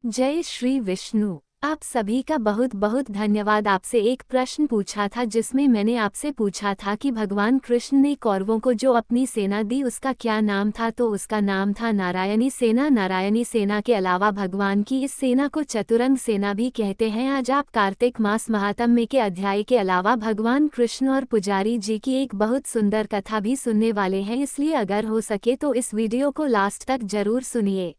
जय श्री विष्णु। आप सभी का बहुत बहुत धन्यवाद। आपसे एक प्रश्न पूछा था जिसमें मैंने आपसे पूछा था कि भगवान कृष्ण ने कौरवों को जो अपनी सेना दी उसका क्या नाम था, तो उसका नाम था नारायणी सेना। नारायणी सेना के अलावा भगवान की इस सेना को चतुरंग सेना भी कहते हैं। आज आप कार्तिक मास महात्म्य के अध्याय के अलावा भगवान कृष्ण और पुजारी जी की एक बहुत सुंदर कथा भी सुनने वाले हैं, इसलिए अगर हो सके तो इस वीडियो को लास्ट तक जरूर सुनिए।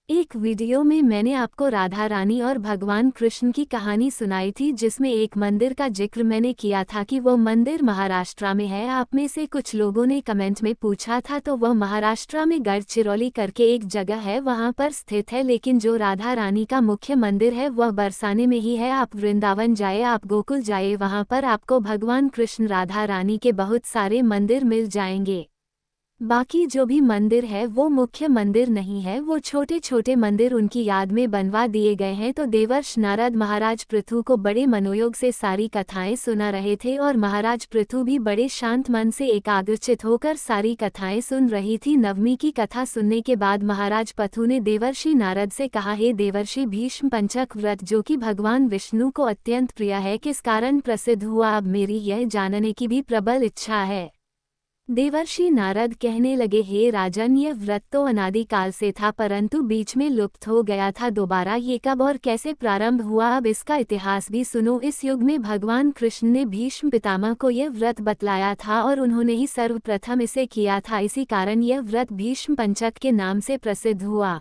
एक वीडियो में मैंने आपको राधा रानी और भगवान कृष्ण की कहानी सुनाई थी, जिसमें एक मंदिर का जिक्र मैंने किया था कि वो मंदिर महाराष्ट्र में है। आप में से कुछ लोगों ने कमेंट में पूछा था, तो वह महाराष्ट्र में गढ़चिरौली करके एक जगह है, वहां पर स्थित है। लेकिन जो राधा रानी का मुख्य मंदिर है वह बरसाने में ही है। आप वृंदावन जाए, आप गोकुल जाए, वहां पर आपको भगवान कृष्ण राधा रानी के बहुत सारे मंदिर मिल जाएंगे। बाकी जो भी मंदिर है वो मुख्य मंदिर नहीं है, वो छोटे छोटे मंदिर उनकी याद में बनवा दिए गए हैं। तो देवर्ष नारद महाराज पृथु को बड़े मनोयोग से सारी कथाएं सुना रहे थे और महाराज पृथु भी बड़े शांत मन से एकाग्रचित होकर सारी कथाएं सुन रही थी। नवमी की कथा सुनने के बाद महाराज पृथु ने देवर्षि नारद से कहा, हे देवर्षि, भीष्म पंचक व्रत जो कि भगवान विष्णु को अत्यंत प्रिय है, किस कारण प्रसिद्ध हुआ, अब मेरी यह जानने की भी प्रबल इच्छा है। देवर्षि नारद कहने लगे, हे राजन, यह व्रत तो अनादिकाल से था परंतु बीच में लुप्त हो गया था। दोबारा ये कब और कैसे प्रारंभ हुआ, अब इसका इतिहास भी सुनो। इस युग में भगवान कृष्ण ने भीष्म पितामह को यह व्रत बतलाया था और उन्होंने ही सर्वप्रथम इसे किया था, इसी कारण यह व्रत भीष्म पंचक के नाम से प्रसिद्ध हुआ।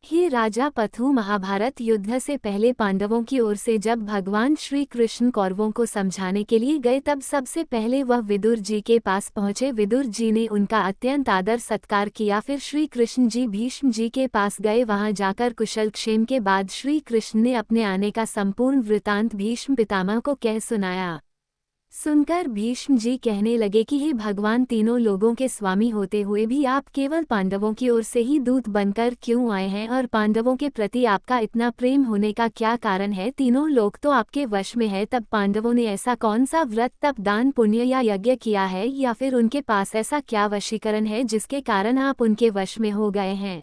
हे राजा पृथु, महाभारत युद्ध से पहले पांडवों की ओर से जब भगवान श्री कृष्ण कौरवों को समझाने के लिए गए, तब सबसे पहले वह विदुर जी के पास पहुंचे। विदुर जी ने उनका अत्यंत आदर सत्कार किया। फिर श्री कृष्ण जी भीष्म जी के पास गए। वहां जाकर कुशल क्षेम के बाद श्री कृष्ण ने अपने आने का संपूर्ण वृतांत भीष्म पितामह को कह सुनाया। सुनकर भीष्म जी कहने लगे कि हे भगवान, तीनों लोगों के स्वामी होते हुए भी आप केवल पांडवों की ओर से ही दूत बनकर क्यों आए हैं, और पांडवों के प्रति आपका इतना प्रेम होने का क्या कारण है। तीनों लोग तो आपके वश में है, तब पांडवों ने ऐसा कौन सा व्रत, तप, दान, पुण्य या यज्ञ किया है, या फिर उनके पास ऐसा क्या वशीकरण है जिसके कारण आप उनके वश में हो गए हैं।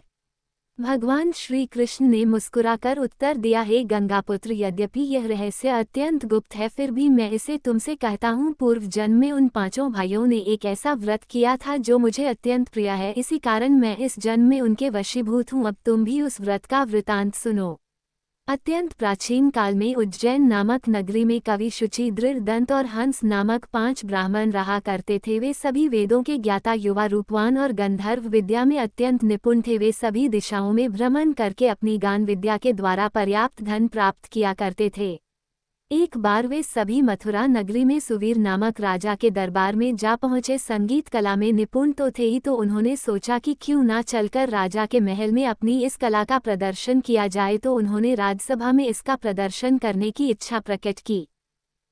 भगवान श्री कृष्ण ने मुस्कुराकर उत्तर दिया, हे गंगापुत्र, यद्यपि यह रहस्य अत्यंत गुप्त है, फिर भी मैं इसे तुमसे कहता हूँ। पूर्व जन्म में उन पांचों भाइयों ने एक ऐसा व्रत किया था जो मुझे अत्यंत प्रिय है, इसी कारण मैं इस जन्म में उनके वशीभूत हूँ। अब तुम भी उस व्रत का वृतांत सुनो। अत्यंत प्राचीन काल में उज्जैन नामक नगरी में कवि शुचि, दृढ़ दंत और हंस नामक 5 ब्राह्मण रहा करते थे। वे सभी वेदों के ज्ञाता, युवा, रूपवान और गंधर्व विद्या में अत्यंत निपुण थे। वे सभी दिशाओं में भ्रमण करके अपनी गान विद्या के द्वारा पर्याप्त धन प्राप्त किया करते थे। एक बार वे सभी मथुरा नगरी में सुवीर नामक राजा के दरबार में जा पहुंचे। संगीत कला में निपुण तो थे ही, तो उन्होंने सोचा कि क्यों ना चलकर राजा के महल में अपनी इस कला का प्रदर्शन किया जाए, तो उन्होंने राजसभा में इसका प्रदर्शन करने की इच्छा प्रकट की।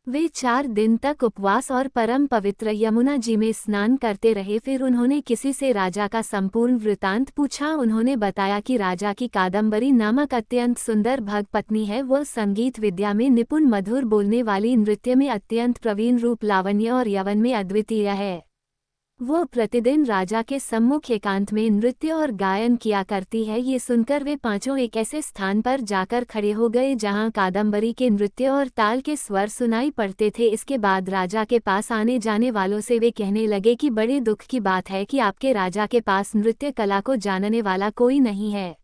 वे 4 दिन तक उपवास और परम पवित्र यमुना जी में स्नान करते रहे। फिर उन्होंने किसी से राजा का संपूर्ण वृतांत पूछा। उन्होंने बताया कि राजा की कादम्बरी नामक अत्यंत सुंदर भगपत्नी है। वह संगीत विद्या में निपुण, मधुर बोलने वाली, नृत्य में अत्यंत प्रवीण, रूप, लावण्य और यवन में अद्वितीय है। वह प्रतिदिन राजा के सम्मुख एकांत में नृत्य और गायन किया करती है। ये सुनकर वे पांचों एक ऐसे स्थान पर जाकर खड़े हो गए जहां कादम्बरी के नृत्य और ताल के स्वर सुनाई पड़ते थे। इसके बाद राजा के पास आने जाने वालों से वे कहने लगे कि बड़े दुख की बात है कि आपके राजा के पास नृत्य कला को जानने वाला कोई नहीं है।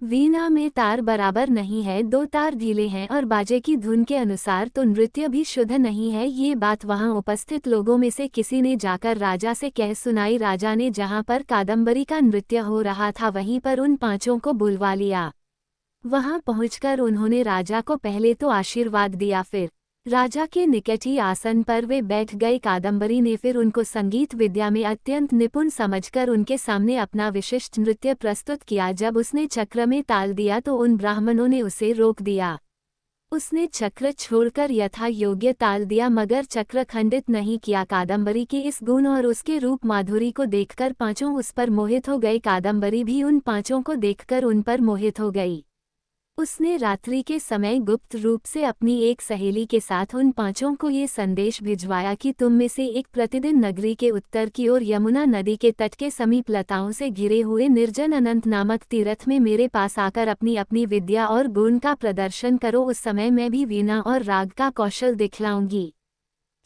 वीणा में तार बराबर नहीं है, 2 तार ढीले हैं, और बाजे की धुन के अनुसार तो नृत्य भी शुद्ध नहीं है। ये बात वहां उपस्थित लोगों में से किसी ने जाकर राजा से कह सुनाई। राजा ने जहां पर कादम्बरी का नृत्य हो रहा था वहीं पर उन पांचों को बुलवा लिया। वहां पहुंचकर उन्होंने राजा को पहले तो आशीर्वाद दिया, फिर राजा के निकट ही आसन पर वे बैठ गए। कादम्बरी ने फिर उनको संगीत विद्या में अत्यंत निपुण समझकर उनके सामने अपना विशिष्ट नृत्य प्रस्तुत किया। जब उसने चक्र में ताल दिया तो उन ब्राह्मणों ने उसे रोक दिया। उसने चक्र छोड़कर यथा योग्य ताल दिया, मगर चक्र खंडित नहीं किया। कादम्बरी के इस गुण और उसके रूप माधुरी को देखकर पांचों उस पर मोहित हो गए। कादम्बरी भी उन पांचों को देखकर उन पर मोहित हो गई। उसने रात्रि के समय गुप्त रूप से अपनी एक सहेली के साथ उन पांचों को ये संदेश भिजवाया कि तुम में से एक प्रतिदिन नगरी के उत्तर की ओर यमुना नदी के तट के समीप लताओं से घिरे हुए निर्जन अनंत नामक तीर्थ में मेरे पास आकर अपनी अपनी विद्या और गुण का प्रदर्शन करो। उस समय मैं भी वीणा और राग का कौशल दिखलाऊंगी।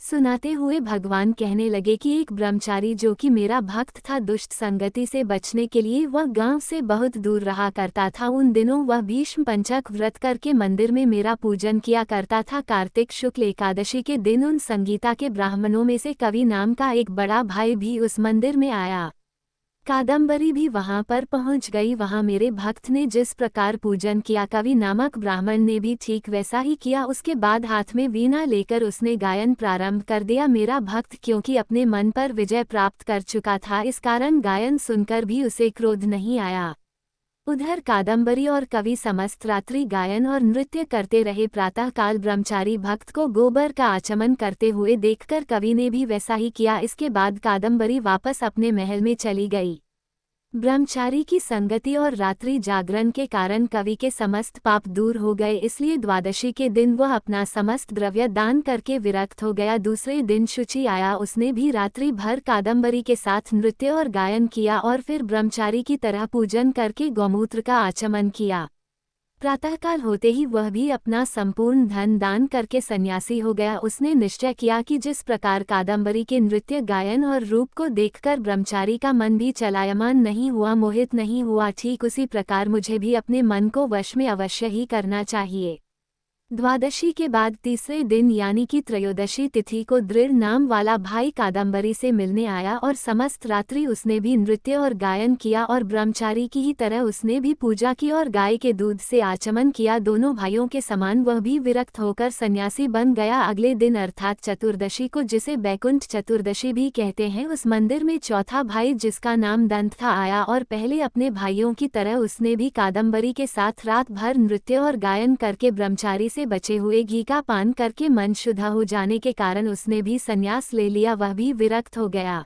सुनाते हुए भगवान कहने लगे कि एक ब्रह्मचारी जो कि मेरा भक्त था, दुष्ट संगति से बचने के लिए वह गांव से बहुत दूर रहा करता था। उन दिनों वह भीष्म पंचक व्रत करके मंदिर में मेरा पूजन किया करता था। कार्तिक शुक्ल एकादशी के दिन उन संगीता के ब्राह्मणों में से कवि नाम का एक बड़ा भाई भी उस मंदिर में आया। कादम्बरी भी वहां पर पहुंच गई। वहां मेरे भक्त ने जिस प्रकार पूजन किया, कवि नामक ब्राह्मण ने भी ठीक वैसा ही किया। उसके बाद हाथ में वीणा लेकर उसने गायन प्रारंभ कर दिया। मेरा भक्त क्योंकि अपने मन पर विजय प्राप्त कर चुका था, इस कारण गायन सुनकर भी उसे क्रोध नहीं आया। उधर कादम्बरी और कवि समस्त रात्रि गायन और नृत्य करते रहे। प्रातःकाल ब्रह्मचारी भक्त को गोबर का आचमन करते हुए देखकर कवि ने भी वैसा ही किया। इसके बाद कादम्बरी वापस अपने महल में चली गई। ब्रह्मचारी की संगति और रात्रि जागरण के कारण कवि के समस्त पाप दूर हो गए, इसलिए द्वादशी के दिन वह अपना समस्त द्रव्य दान करके विरक्त हो गया। दूसरे दिन शुचि आया, उसने भी रात्रि भर कादम्बरी के साथ नृत्य और गायन किया और फिर ब्रह्मचारी की तरह पूजन करके गौमूत्र का आचमन किया। प्रातःकाल होते ही वह भी अपना संपूर्ण धन दान करके सन्यासी हो गया। उसने निश्चय किया कि जिस प्रकार कादम्बरी के नृत्य गायन और रूप को देखकर ब्रह्मचारी का मन भी चलायमान नहीं हुआ, मोहित नहीं हुआ, ठीक उसी प्रकार मुझे भी अपने मन को वश में अवश्य ही करना चाहिए। द्वादशी के बाद तीसरे दिन यानी कि त्रयोदशी तिथि को दृढ़ नाम वाला भाई कादम्बरी से मिलने आया और समस्त रात्रि उसने भी नृत्य और गायन किया और ब्रह्मचारी की ही तरह उसने भी पूजा की और गाय के दूध से आचमन किया। दोनों भाइयों के समान वह भी विरक्त होकर सन्यासी बन गया। अगले दिन अर्थात चतुर्दशी को, जिसे बैकुंठ चतुर्दशी भी कहते हैं, उस मंदिर में चौथा भाई जिसका नाम दंत था आया और पहले अपने भाइयों की तरह उसने भी कादम्बरी के साथ रात भर नृत्य और गायन करके ब्रह्मचारी से बचे हुए घी का पान करके मन शुद्ध हो जाने के कारण उसने भी संन्यास ले लिया। वह भी विरक्त हो गया।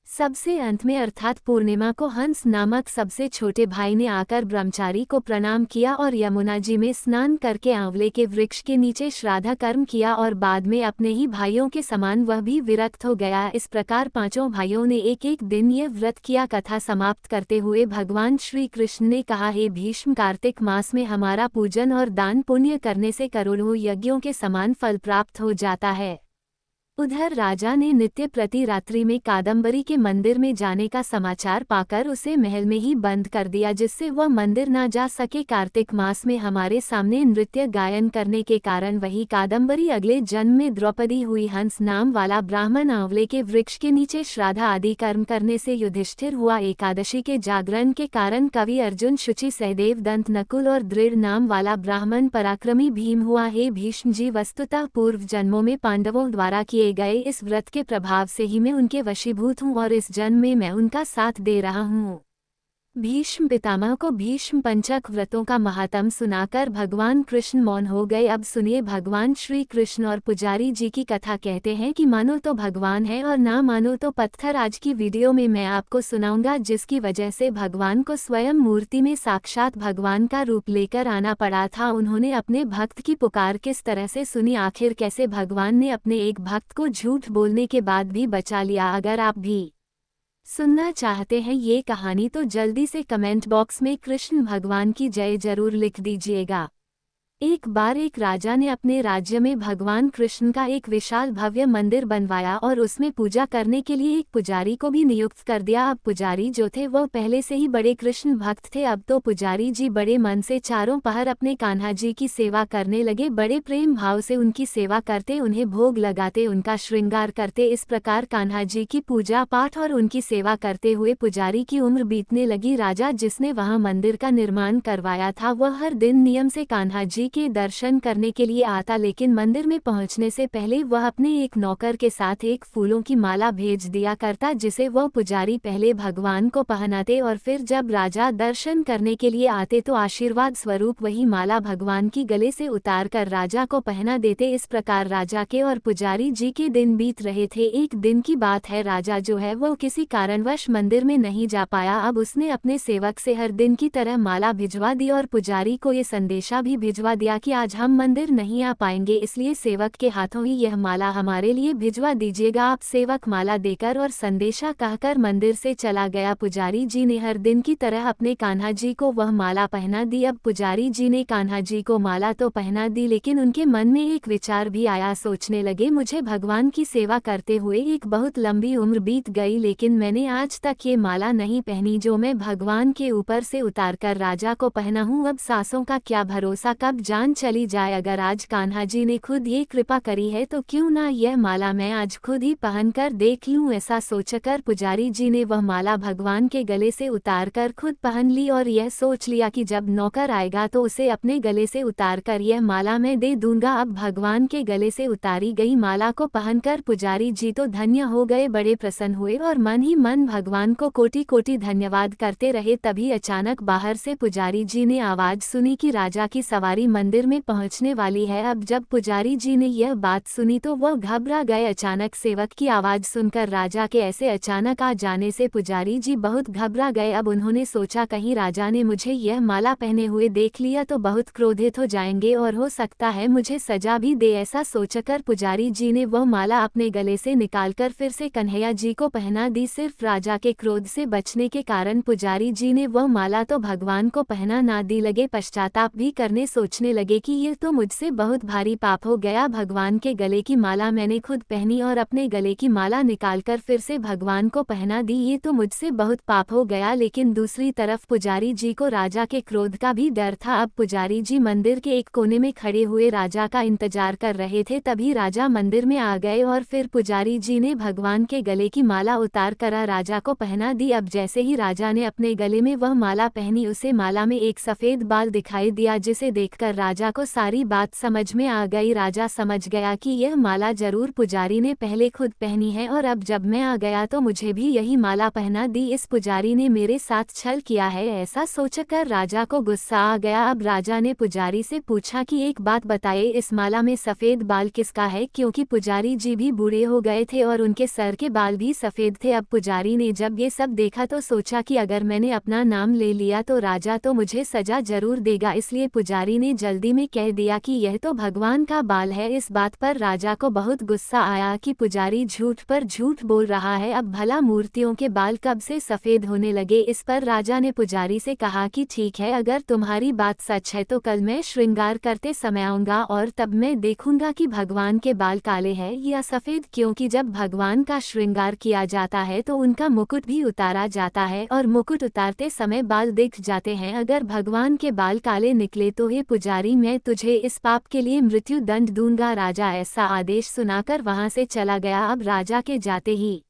सबसे अंत में अर्थात पूर्णिमा को हंस नामक सबसे छोटे भाई ने आकर ब्रह्मचारी को प्रणाम किया और यमुना जी में स्नान करके आंवले के वृक्ष के नीचे श्राद्ध कर्म किया और बाद में अपने ही भाइयों के समान वह भी विरक्त हो गया। इस प्रकार पांचों भाइयों ने एक एक दिन यह व्रत किया। कथा समाप्त करते हुए भगवान श्री कृष्ण ने कहा, हे भीष्म, कार्तिक मास में हमारा पूजन और दान पुण्य करने से करोड़ों यज्ञों के समान फल प्राप्त हो जाता है। उधर राजा ने नित्य प्रति रात्रि में कादम्बरी के मंदिर में जाने का समाचार पाकर उसे महल में ही बंद कर दिया, जिससे वह मंदिर न जा सके। कार्तिक मास में हमारे सामने नृत्य गायन करने के कारण वही कादम्बरी अगले जन्म में द्रौपदी हुई। हंस नाम वाला ब्राह्मण आंवले के वृक्ष के नीचे श्राद्ध आदि कर्म करने से युधिष्ठिर हुआ। एकादशी के जागरण के कारण कवि अर्जुन, शुचि, सहदेव, दंत, नकुल और दृढ़ नाम वाला ब्राह्मण पराक्रमी भीम हुआ। हे भीष्म जी, वस्तुतः पूर्व जन्मों में पांडवों द्वारा किए गए इस व्रत के प्रभाव से ही मैं उनके वशीभूत हूँ और इस जन्म में मैं उनका साथ दे रहा हूँ। भीष्म पितामह को भीष्म पंचक व्रतों का महात्म सुनाकर भगवान कृष्ण मौन हो गए। अब सुनिए भगवान श्री कृष्ण और पुजारी जी की कथा। कहते हैं कि मानो तो भगवान है और ना मानो तो पत्थर। आज की वीडियो में मैं आपको सुनाऊंगा जिसकी वजह से भगवान को स्वयं मूर्ति में साक्षात भगवान का रूप लेकर आना पड़ा था। उन्होंने अपने भक्त की पुकार किस तरह से सुनी, आखिर कैसे भगवान ने अपने एक भक्त को झूठ बोलने के बाद भी बचा लिया। अगर आप भी सुनना चाहते हैं ये कहानी तो जल्दी से कमेंट बॉक्स में कृष्ण भगवान की जय जरूर लिख दीजिएगा। एक बार एक राजा ने अपने राज्य में भगवान कृष्ण का एक विशाल भव्य मंदिर बनवाया और उसमें पूजा करने के लिए एक पुजारी को भी नियुक्त कर दिया। अब पुजारी जो थे वह पहले से ही बड़े कृष्ण भक्त थे। अब तो पुजारी जी बड़े मन से चारों पहर अपने कान्हा जी की सेवा करने लगे। बड़े प्रेम भाव से उनकी सेवा करते, उन्हें भोग लगाते, उनका श्रृंगार करते। इस प्रकार कान्हा जी की पूजा पाठ और उनकी सेवा करते हुए पुजारी की उम्र बीतने लगी। राजा जिसने वहां मंदिर का निर्माण करवाया था वह हर दिन नियम से कान्हा जी के दर्शन करने के लिए आता, लेकिन मंदिर में पहुंचने से पहले वह अपने एक नौकर के साथ एक फूलों की माला भेज दिया करता, जिसे वह पुजारी पहले भगवान को पहनाते और फिर जब राजा दर्शन करने के लिए आते तो आशीर्वाद स्वरूप वही माला भगवान की गले से उतार कर राजा को पहना देते। इस प्रकार राजा के और पुजारी जी के दिन बीत रहे थे। एक दिन की बात है, राजा जो है वो किसी कारणवश मंदिर में नहीं जा पाया। अब उसने अपने सेवक से हर दिन की तरह माला भिजवा दी और पुजारी को ये संदेशा भी भिजवा दिया कि आज हम मंदिर नहीं आ पाएंगे, इसलिए सेवक के हाथों ही यह माला हमारे लिए भिजवा दीजिएगा आप। सेवक माला देकर और संदेशा कहकर मंदिर से चला गया। पुजारी जी ने हर दिन की तरह अपने कान्हा जी को वह माला पहना दी। अब पुजारी जी ने कान्हा जी को माला तो पहना दी, लेकिन उनके मन में एक विचार भी आया। सोचने लगे, मुझे भगवान की सेवा करते हुए एक बहुत लंबी उम्र बीत गई, लेकिन मैंने आज तक ये माला नहीं पहनी जो मैं भगवान के ऊपर से उतारकर राजा को पहना हूँ। अब सांसों का क्या भरोसा, कब जान चली जाए। अगर आज कान्हा जी ने खुद ये कृपा करी है तो क्यों ना यह माला मैं आज खुद ही पहन कर देख लूं। ऐसा सोचकर पुजारी जी ने वह माला भगवान के गले से उतारकर खुद पहन ली और यह सोच लिया कि जब नौकर आएगा तो उसे अपने गले से उतारकर यह माला मैं दे दूंगा। अब भगवान के गले से उतारी गई माला को पहनकर पुजारी जी तो धन्य हो गए, बड़े प्रसन्न हुए और मन ही मन भगवान को कोटि कोटि धन्यवाद करते रहे। तभी अचानक बाहर से पुजारी जी ने आवाज सुनी कि राजा की सवारी मंदिर में पहुंचने वाली है। अब जब पुजारी जी ने यह बात सुनी तो वह घबरा गए। अचानक सेवक की आवाज सुनकर राजा के ऐसे अचानक आ जाने से पुजारी जी बहुत घबरा गए। अब उन्होंने सोचा कहीं राजा ने मुझे यह माला पहने हुए देख लिया तो बहुत क्रोधित हो जाएंगे और हो सकता है मुझे सजा भी दे। ऐसा सोचकर पुजारी जी ने वह माला अपने गले से निकालकर फिर से कन्हैया जी को पहना दी। सिर्फ राजा के क्रोध से बचने के कारण पुजारी जी ने वह माला तो भगवान को पहना ना दी। लगे पश्चाताप भी करने, सोचने लगे कि यह तो मुझसे बहुत भारी पाप हो गया। भगवान के गले की माला मैंने खुद पहनी और अपने गले की माला निकालकर फिर से भगवान को पहना दी, ये तो मुझसे बहुत पाप हो गया। लेकिन दूसरी तरफ पुजारी जी को राजा के क्रोध का भी डर था। अब पुजारी जी मंदिर के एक कोने में खड़े हुए राजा का इंतजार कर रहे थे। तभी राजा मंदिर में आ गए और फिर पुजारी जी ने भगवान के गले की माला उतार कर राजा को पहना दी। अब जैसे ही राजा ने अपने गले में वह माला पहनी, उसे माला में एक सफेद बाल दिखाई दिया, जिसे देखकर राजा को सारी बात समझ में आ गई। राजा समझ गया कि यह माला जरूर पुजारी ने पहले खुद पहनी है और अब जब मैं आ गया तो मुझे भी यही माला पहना दी। इस पुजारी ने मेरे साथ छल किया है। ऐसा सोचकर राजा को गुस्सा आ गया। अब राजा ने पुजारी से पूछा कि एक बात बताइए, इस माला में सफेद बाल किसका है, क्योंकि पुजारी जी भी बूढ़े हो गए थे और उनके सर के बाल भी सफेद थे। अब पुजारी ने जब ये सब देखा तो सोचा कि अगर मैंने अपना नाम ले लिया तो राजा तो मुझे सजा जरूर देगा, इसलिए पुजारी ने जल्दी में कह दिया कि यह तो भगवान का बाल है। इस बात पर राजा को बहुत गुस्सा आया कि पुजारी झूठ पर झूठ बोल रहा है। अब भला मूर्तियों के बाल कब से सफेद होने लगे। इस पर राजा ने पुजारी से कहा कि ठीक है, अगर तुम्हारी बात सच है तो कल मैं श्रृंगार करते समय आऊंगा और तब मैं देखूंगा कि भगवान के बाल काले हैं या सफेद, क्योंकि जब भगवान का श्रृंगार किया जाता है तो उनका मुकुट भी उतारा जाता है और मुकुट उतारते समय बाल दिख जाते हैं। अगर भगवान के बाल काले निकले तो हे पुजारी, मैं तुझे इस पाप के लिए मृत्यु दंड दूंगा। राजा ऐसा आदेश सुनाकर वहां से चला गया। अब राजा के जाते ही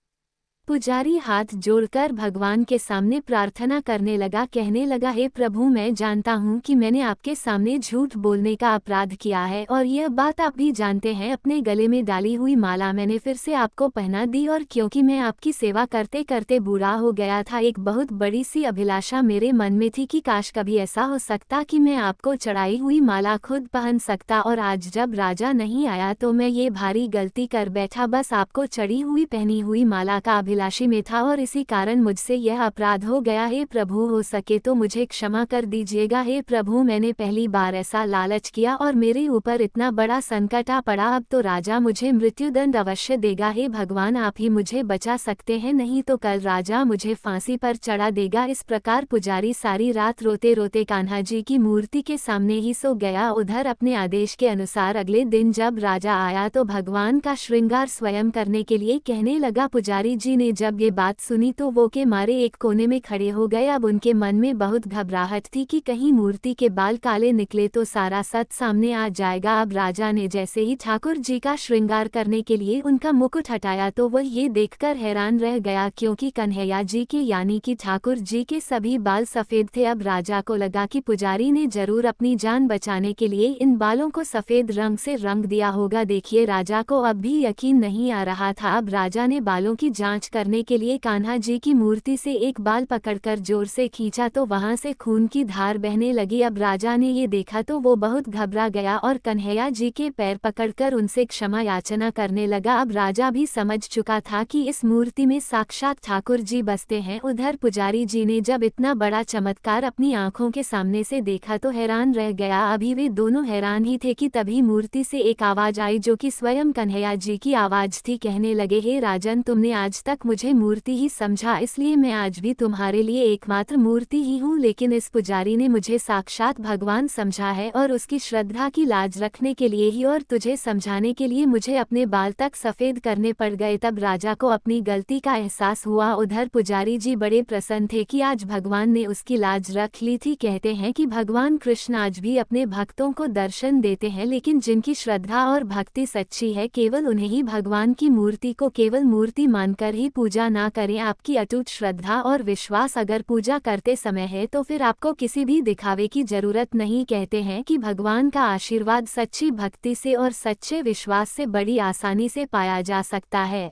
पुजारी हाथ जोड़कर भगवान के सामने प्रार्थना करने लगा, कहने लगा, हे प्रभु, मैं जानता हूँ कि मैंने आपके सामने झूठ बोलने का अपराध किया है और यह बात आप भी जानते हैं। अपने गले में डाली हुई माला मैंने फिर से आपको पहना दी और क्योंकि मैं आपकी सेवा करते करते बूढ़ा हो गया था, एक बहुत बड़ी सी अभिलाषा मेरे मन में थी कि काश कभी ऐसा हो सकता कि मैं आपको चढ़ाई हुई माला खुद पहन सकता, और आज जब राजा नहीं आया तो मैं ये भारी गलती कर बैठा, बस आपको चढ़ी हुई पहनी हुई माला का अभिलाषी में था और इसी कारण मुझसे यह अपराध हो गया। हे प्रभु, हो सके तो मुझे क्षमा कर दीजिएगा। हे प्रभु, मैंने पहली बार ऐसा लालच किया और मेरे ऊपर इतना बड़ा संकट आ पड़ा। अब तो राजा मुझे मृत्युदंड अवश्य देगा। हे भगवान, आप ही मुझे बचा सकते हैं, नहीं तो कल राजा मुझे फांसी पर चढ़ा देगा। इस प्रकार पुजारी सारी रात रोते रोते कान्हा जी की मूर्ति के सामने ही सो गया। उधर अपने आदेश के अनुसार अगले दिन जब राजा आया तो भगवान का श्रृंगार स्वयं करने के लिए कहने लगा। पुजारी जी ने जब ये बात सुनी तो वो के मारे एक कोने में खड़े हो गए। अब उनके मन में बहुत घबराहट थी कि कहीं मूर्ति के बाल काले निकले तो सारा सच सामने आ जाएगा। अब राजा ने जैसे ही ठाकुर जी का श्रृंगार करने के लिए उनका मुकुट हटाया तो वह ये देखकर हैरान रह गया, क्योंकि कन्हैया जी के यानी कि ठाकुर जी के सभी बाल सफ़ेद थे। अब राजा को लगा कि पुजारी ने जरूर अपनी जान बचाने के लिए इन बालों को सफ़ेद रंग से रंग दिया होगा। देखिए, राजा को अब भी यकीन नहीं आ रहा था। अब राजा ने बालों की जांच करने के लिए कान्हा जी की मूर्ति से एक बाल पकड़कर जोर से खींचा तो वहां से खून की धार बहने लगी। अब राजा ने ये देखा तो वो बहुत घबरा गया और कन्हैया जी के पैर पकड़कर उनसे क्षमा याचना करने लगा। अब राजा भी समझ चुका था कि इस मूर्ति में साक्षात ठाकुर जी बसते हैं। उधर पुजारी जी ने जब इतना बड़ा चमत्कार अपनी आंखों के सामने से देखा तो हैरान रह गया। अभी वे दोनों हैरान ही थे कि तभी मूर्ति से एक आवाज आई जो कि स्वयं कन्हैया जी की आवाज थी। कहने लगे, हे राजन, तुमने आज तक मुझे मूर्ति ही समझा, इसलिए मैं आज भी तुम्हारे लिए एकमात्र मूर्ति ही हूँ। लेकिन इस पुजारी ने मुझे साक्षात भगवान समझा है और उसकी श्रद्धा की लाज रखने के लिए ही और तुझे समझाने के लिए मुझे अपने बाल तक सफ़ेद करने पड़ गए। तब राजा को अपनी गलती का एहसास हुआ। उधर पुजारी जी बड़े प्रसन्न थे कि आज भगवान ने उसकी लाज रख ली थी। कहते हैं कि भगवान कृष्ण आज भी अपने भक्तों को दर्शन देते हैं, लेकिन जिनकी श्रद्धा और भक्ति सच्ची है केवल उन्हें ही भगवान की मूर्ति को केवल मूर्ति मानकर ही पूजा ना करें। आपकी अटूट श्रद्धा और विश्वास अगर पूजा करते समय है तो फिर आपको किसी भी दिखावे की जरूरत नहीं। कहते हैं कि भगवान का आशीर्वाद सच्ची भक्ति से और सच्चे विश्वास से बड़ी आसानी से पाया जा सकता है।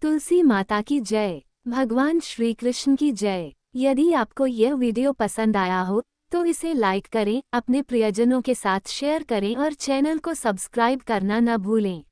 तुलसी माता की जय। भगवान श्री कृष्ण की जय। यदि आपको यह वीडियो पसंद आया हो तो इसे लाइक करें, अपने प्रियजनों के साथ शेयर करें और चैनल को सब्सक्राइब करना न भूलें।